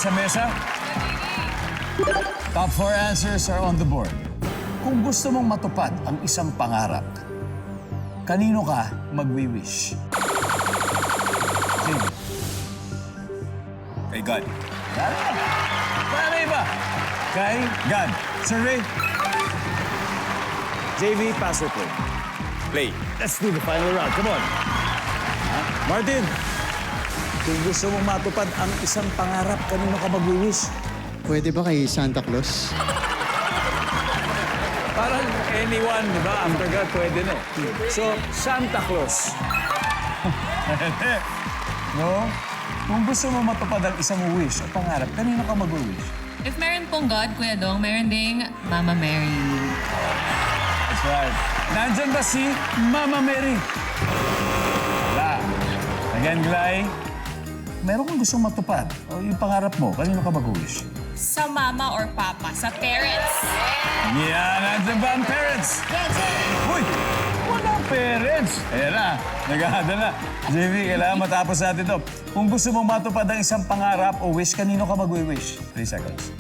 sa mesa? Top 4 answers are on the board. Kung gusto mong matupad ang isang pangarap, kanino ka magwi-wish? Jamie. Kay God. Paano iba? Kay God. Survey? JV, pass or play? Play. Let's do the final round. Come on. Martin, kung gusto mong matupad ang isang pangarap, kanino ka mag-wish? Pwede ba kay Santa Claus? Parang anyone, di ba? After God, pwede na. So, Santa Claus. No? Kung gusto mo matupad ang isang wish o pangarap, kanino ka mag-wish? If meron pong God, Kuya Dong, meron ding Mama Mary. That's right. Nandyan ba si Mama Mary? Wala. Again, Glay, meron kang gustong matupad o yung pangarap mo, kanino ka mag-wish? Sa mama or papa, sa parents. Yeah, nandyan ba ang parents? Uy! Walang parents! Ayan na, nag-ahada na. JV, kailangan matapos natin to. Kung gusto mong matupad ang isang pangarap o wish, kanino ka mag-wish? 3 seconds.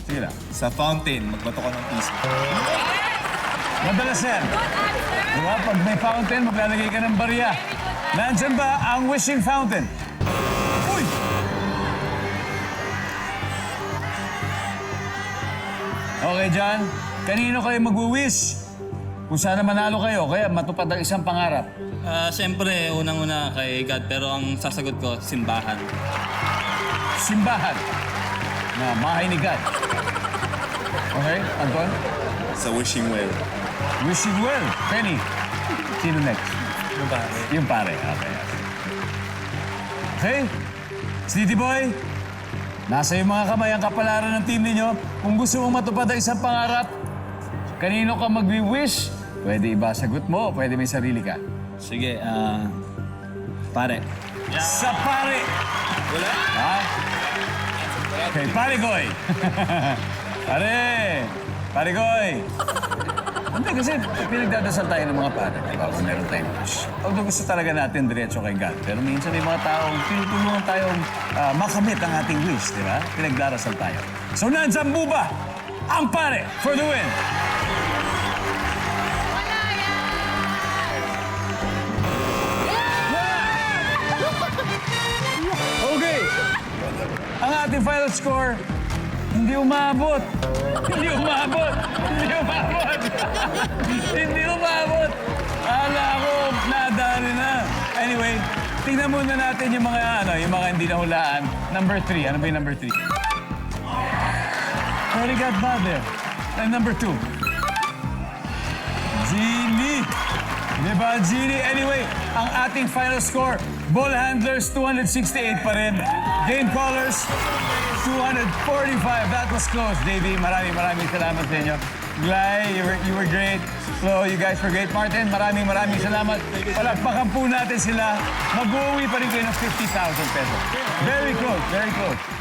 Sige na. Sa fountain, magbato ka ng piso. Madalas yan. Diba? Pag may fountain, maglalagay ka ng barya. Nandyan ba ang wishing fountain? Uy! Okay, John. Kanino kayo mag-wish? Kung sana manalo kayo, kaya matupad ang isang pangarap. Siyempre, unang-una kay God, pero ang sasagot ko, simbahan. Simbahan. Na bahay ni God. Okay, Anton? Sa wishing well. Wishing well. Penny. Sino next? Yung pare. Yung pare. Okay. Okay? City Boy, nasa yung mga kamay ang kapalaran ng team ninyo. Kung gusto mong matupad ang isang pangarap, kanino ka mag-wish? Pwede iba sagot mo, pwede may sarili ka. Sige, pare. Sa pare! Wala? Ha? Okay, pare Goy. Pare! Pare Goy! Hindi, kasi pinagdadasal tayo ng mga pare. Diba? Kung meron tayong wish. Although gusto talaga natin diretso kay God. Pero minsan may mga taong tinutulungan tayong makamit ang ating wish. Diba? Pinagdarasal tayo. So, nandiyan po ba ang pare for the win? Okay. Ang ating final score, hindi umabot. Hindi umabot. Hindi umabot. Hindi umabot. Akala ko, nadali na. Anyway, tingnan muna natin yung mga hindi nahulaan. Number 3. Ano ba yung number 3? Very got bad there. And number 2. Genie. Di ba, Genie? Anyway, ang ating final score, ball handlers, 268 pa rin. Game callers, 245. That was close, Davey. Maraming salamat sa inyo. Glay, you were great. Flo, you guys were great. Martin, maraming salamat. Palakpakan po natin sila. Mag-uwi pa rin kayo ng 50,000 pesos. Very close, very close.